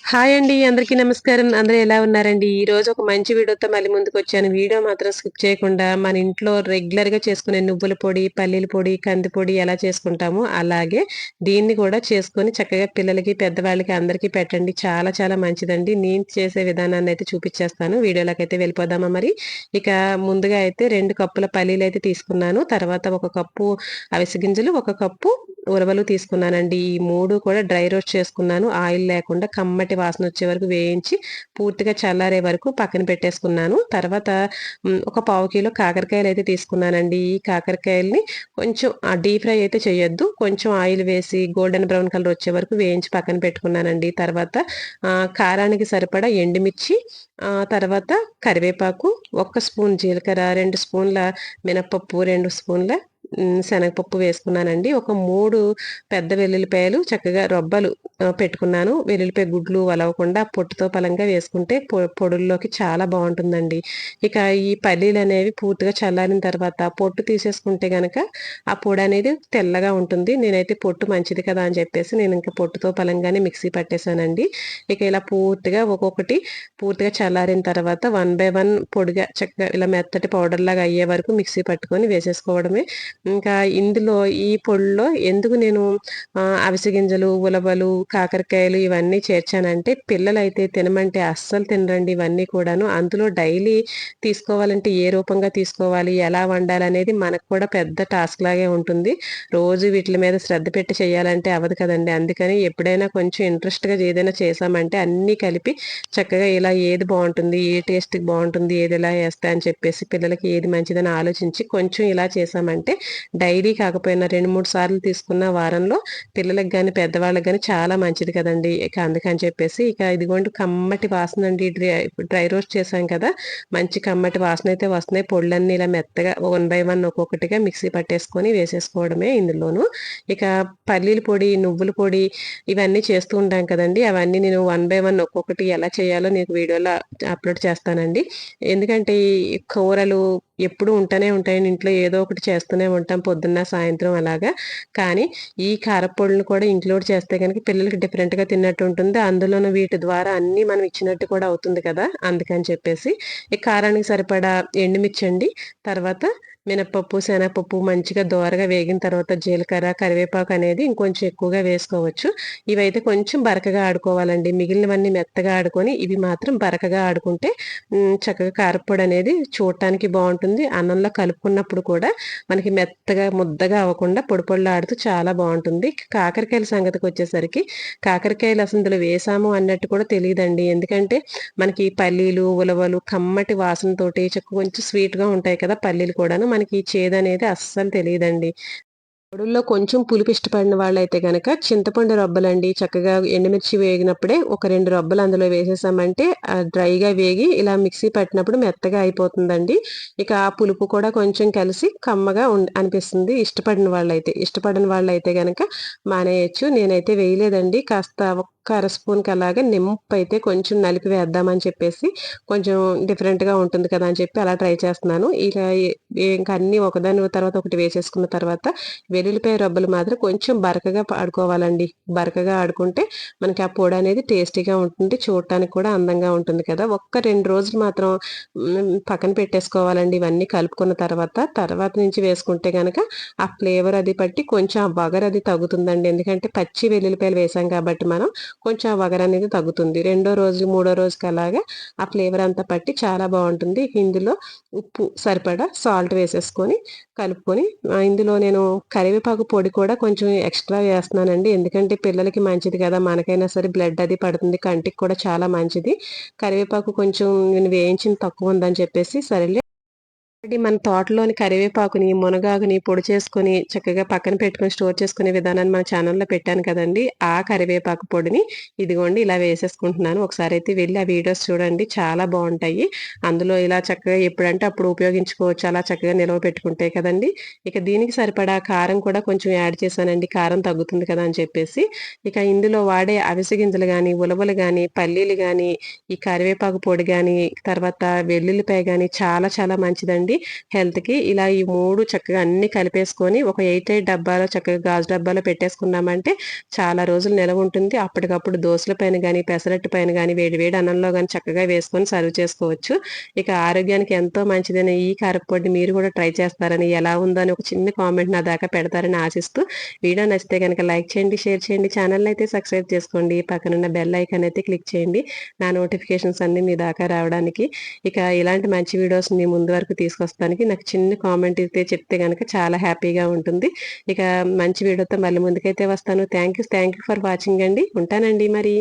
Hi అండి. అందరికీ నమస్కారం. అందరూ ఎలా ఉన్నారండి? ఈరోజు ఒక మంచి వీడియోతో మళ్ళీ ముందుకొచ్చాను. వీడియో మాత్రం స్కిప్ చేయకుండా మన ఇంట్లో రెగ్యులర్‌గా చేసుకునే నువ్వుల పొడి, పల్లీల పొడి, కంది పొడి ఎలా చేసుకుంటామో అలాగే దీన్ని కూడా చేసుకొని చక్కగా పిల్లలకి, పెద్దవాళ్ళకి అందరికీ పెట్టండి. చాలా చాలా మంచిదండి. నేను చేసే విధానాన్నయితే చూపిచ్చేస్తాను. వీడియోలోకైతే వెళ్ళిపోదామా మరి? ఇక ముందుగా అయితే 2 కప్పుల పల్లీలైతే తీసుకున్నాను. తర్వాత ఒక కప్పు అవిసె గింజలు, ఒక కప్పు ఉలవలు తీసుకున్నానండి. ఈ 3 కూడా డ్రై రోస్ట్ చేసుకున్నాను. ఆయిల్ లేకుండా కమ్మటి వాసనొచ్చే వరకు వేయించి, పూర్తిగా చల్లారే వరకు పక్కన పెట్టేసుకున్నాను. తర్వాత ఒక పావు కిలో కాకరకాయలైతే తీసుకున్నానండి. ఈ కాకరకాయలని కొంచెం డీప్ ఫ్రై అయితే చేయొద్దు. కొంచెం ఆయిల్ వేసి గోల్డెన్ బ్రౌన్ కలర్ వచ్చే వరకు వేయించి పక్కన పెట్టుకున్నానండి. తర్వాత కారానికి సరిపడా ఎండుమిర్చి, తర్వాత కరివేపాకు, 1 స్పూన్ జీలకర్ర, 2 స్పూన్ల మినపప్పు, 2 స్పూన్ల శనగపప్పు వేసుకున్నానండి. ఒక 3 పెద్ద వెల్లుల్లిపాయలు చక్కగా రొబ్బలు పెట్టుకున్నాను. వెల్లుల్లిపాయ గుడ్లు వలవకుండా పొట్టుతో పలంగా వేసుకుంటే పొడుల్లోకి చాలా బావుంటుందండి. ఇక ఈ పల్లీలనేవి పూర్తిగా చల్లారిన తర్వాత పొట్టు తీసేసుకుంటే గనక ఆ పొడనేది తెల్లగా ఉంటుంది. నేనైతే పొట్టు మంచిది కదా అని చెప్పేసి నేనింక పొట్టుతో పలంగానే మిక్సీ పట్టేసానండి. ఇక ఇలా పూర్తిగా ఒక్కొక్కటి పూర్తిగా చల్లారిన తర్వాత వన్ బై వన్ పొడిగా చక్కగా ఇలా మెత్తటి పౌడర్‌లాగా అయ్యే వరకు మిక్సీ పట్టుకొని వేసేసుకోవడమే. ఇంకా ఇందులో ఈ పొడిలో ఎందుకు నేను అవిసె గింజలు, ఉలవలు, కాకరకాయలు ఇవన్నీ చేర్చానంటే పిల్లలైతే తినమంటే అస్సలు తినరండి ఇవన్నీ కూడాను. అందులో డైలీ తీసుకోవాలంటే ఏ రూపంగా తీసుకోవాలి, ఎలా వండాలనేది మనకు కూడా పెద్ద టాస్క్ లాగే ఉంటుంది. రోజు వీటిల మీద శ్రద్ధ పెట్టి చేయాలంటే అవ్వదు కదండీ! అందుకని ఎప్పుడైనా కొంచెం ఇంట్రెస్ట్‌గా ఏదైనా చేశామంటే అన్నీ కలిపి చక్కగా ఇలా ఏది బావుంటుంది, ఏ టేస్ట్‌కి బావుంటుంది, ఏది ఎలా ఏస్తే అని చెప్పేసి పిల్లలకి ఏది మంచిదని ఆలోచించి కొంచెం ఇలా చేశామంటే డైలీ కాకపోయినా 2, 3 సార్లు తీసుకున్న వారంలో పిల్లలకి గాని, పెద్దవాళ్ళకి గాని చాలా మంచిది కదండీ! ఇక అందుకని చెప్పేసి ఇక ఇదిగోండి కమ్మటి వాసనండి డ్రై రోస్ట్ చేశాం కదా! మంచి కమ్మటి వాసనయితే వస్తున్నాయి. పొడులన్నీ ఇలా మెత్తగా వన్ బై వన్ ఒక్కొక్కటిగా మిక్సీ పట్టేసుకొని వేసేసుకోవడమే ఇందులోను. ఇక పల్లీల పొడి, నువ్వుల పొడి ఇవన్నీ చేస్తూ ఉంటాం కదండీ! అవన్నీ నేను వన్ బై వన్ ఒక్కొక్కటి ఎలా చేయాలో నీకు వీడియోలో అప్‌లోడ్ చేస్తానండి. ఎందుకంటే ఈ కూరలు ఎప్పుడూ ఉంటూనే ఉంటాయండి. ఇంట్లో ఏదో ఒకటి చేస్తూనే ఉంటాం పొద్దున్న, సాయంత్రం అలాగా. కానీ ఈ కారప్పొడులను కూడా ఇంక్లూడ్ చేస్తే గనక పిల్లలకి డిఫరెంట్‌గా తిన్నట్టు ఉంటుంది. అందులోను వీటి ద్వారా అన్నీ మనం ఇచ్చినట్టు కూడా అవుతుంది కదా! అందుకని చెప్పేసి ఈ కారానికి సరిపడా ఎండుమిర్చండి. తర్వాత మినపప్పు, శనగపప్పు మంచిగా దోరగా వేగిన తర్వాత జీలకర్ర, కరివేపాకు అనేది ఇంకొంచెం ఎక్కువగా వేసుకోవచ్చు. ఇవైతే కొంచెం బరకగా ఆడుకోవాలండి. మిగిలినవన్నీ మెత్తగా ఆడుకొని ఇవి మాత్రం బరకగా ఆడుకుంటే చక్కగా కారప్పొడి అనేది చూడటానికి బావుంటుంది. అన్నంలో కలుపుకున్నప్పుడు కూడా మనకి మెత్తగా, ముద్దగా అవ్వకుండా పొడి పొడిలాడుతూ చాలా బావుంటుంది. కాకరకాయల సంగతికొచ్చేసరికి కాకరకాయలు అసలు ఇందులో వేసాము అన్నట్టు కూడా తెలీదండి. ఎందుకంటే మనకి పల్లీలు, ఉలవలు కమ్మటి వాసనతోటి కొంచెం స్వీట్‌గా ఉంటాయి కదా! పల్లీలు కూడాను. మనకి చేదనేది అస్సలు తెలీదండి. పొడుల్లో కొంచెం పులుపు ఇష్టపడిన వాళ్ళైతే గనక చింతపండు రబ్బలండి చక్కగా ఎండుమిర్చి వేగినప్పుడే ఒక 2 రబ్బలు అందులో వేసేసామంటే డ్రైగా వేగి ఇలా మిక్సీ పట్టినప్పుడు మెత్తగా అయిపోతుందండి. ఇక ఆ పులుపు కూడా కొంచెం కలిసి కమ్మగా అనిపిస్తుంది ఇష్టపడిన వాళ్ళైతే. ఇష్టపడని వాళ్ళైతే గనక మానేయొచ్చు. నేనైతే వేయలేదండి. కాస్త ఒక్క అర స్పూన్‌కి అలాగా నిమ్ముప్పైతే కొంచెం నలిపి వేద్దామని చెప్పేసి కొంచెం డిఫరెంట్‌గా ఉంటుంది కదా! అని చెప్పి అలా ట్రై చేస్తున్నాను. ఇలా ఇంక అన్నీ ఒకదాని తర్వాత ఒకటి వేసేసుకున్న తర్వాత వెల్లుల్లిపాయ రబ్బలు మాత్రం కొంచెం బరకగా ఆడుకోవాలండి. బరకగా ఆడుకుంటే మనకి ఆ పొడనేది టేస్టీగా ఉంటుంది. చూడటానికి కూడా అందంగా ఉంటుంది కదా! ఒక్క 2 రోజులు మాత్రం పక్కన పెట్టేసుకోవాలండి ఇవన్నీ కలుపుకున్న తర్వాత. తర్వాత నుంచి వేసుకుంటే గనక ఆ ఫ్లేవర్ అది పట్టి కొంచెం ఆ వగరది తగ్గుతుందండి. ఎందుకంటే పచ్చి వెల్లుల్లిపాయలు వేసాం కాబట్టి మనం కొంచెం ఆ వగరనేది తగ్గుతుంది. రెండో రోజు, మూడో రోజుకి అలాగా ఆ ఫ్లేవర్ అంతా పట్టి చాలా బావుంటుంది. ఇందులో ఉప్పు సరిపడా సాల్ట్ వేసేసుకొని కలుపుకొని ఇందులో నేను కరివేపాకు పొడి కూడా కొంచెం ఎక్స్‌ట్రా వేస్తున్నానండి. ఎందుకంటే పిల్లలకి మంచిది కదా! మనకైనా సరే బ్లడ్ అది పడుతుంది. కంటికి కూడా చాలా మంచిది. కరివేపాకు కొంచెం నేను వేయించింది తక్కువుందని చెప్పేసి సరేలే ఆల్రెడీ మన తోటలోని కరివేపాకుని, మునగాకుని పొడి చేసుకొని చక్కగా పక్కన పెట్టుకొని స్టోర్ చేసుకునే విధానాన్ని మన ఛానల్‌లో పెట్టాను కదండీ! ఆ కరివేపాకు పొడిని ఇదిగోండి ఇలా వేసేసుకుంటున్నాను. ఒకసారైతే వెళ్లి ఆ వీడియోస్ చూడండి. చాలా బావుంటాయి. అందులో ఇలా చక్కగా ఎప్పుడంటే అప్పుడు ఉపయోగించుకోవచ్చు. అలా చక్కగా నిల్వ పెట్టుకుంటే కదండీ! ఇక దీనికి సరిపడా కారం కూడా కొంచెం యాడ్ చేశానండి. కారం తగ్గుతుంది కదా అని చెప్పేసి. ఇక ఇందులో వాడే అవిసె గింజలు గాని, ఉలవలు గాని, పల్లీలు గాని, ఈ కరివేపాకు పొడి గాని, తర్వాత వెల్లుల్లిపాయ గాని చాలా చాలా మంచిదండి. మంచిదండి హెల్త్‌కి. ఇలా ఈ 3 చక్కగా అన్నీ కలిపేసుకొని ఒక ఎయిట్ డబ్బాలో చక్కగా గాజు డబ్బాలో పెట్టేసుకున్నామంటే చాలా రోజులు నిలవుంటుంది. అప్పటికప్పుడు దోసల పైన గాని, పెసరట్టు పైన గాని, వేడి వేడి అన్నంలో గాని చక్కగా వేసుకొని సర్వ్ చేసుకోవచ్చు. ఇక ఆరోగ్యానికి ఎంతో మంచిదైన ఈ కారప్పొడిని మీరు కూడా ట్రై చేస్తారని, ఎలా ఉందో అని ఒక చిన్న కామెంట్ నా దాకా పెడతారని ఆశిస్తూ, వీడియో నచ్చితే గనక లైక్ చేయండి, షేర్ చేయండి. ఛానెల్‌ని అయితే సబ్స్క్రైబ్ చేసుకోండి. పక్కనున్న బెల్ ఐకాన్ అయితే క్లిక్ చేయండి. నా నోటిఫికేషన్స్ అన్నీ మీ దాకా రావడానికి. ఇక ఇలాంటి మంచి వీడియోస్ మీ ముందు వరకు తీసుకొస్తానికి నాకు చిన్న కామెంట్ అయితే చెప్తే గనక చాలా హ్యాపీగా ఉంటుంది. ఇక మంచి వీడియోతో మళ్ళీ ముందుకైతే వస్తాను. థ్యాంక్ యూ ఫర్ వాచింగ్ అండి. ఉంటానండి మరి.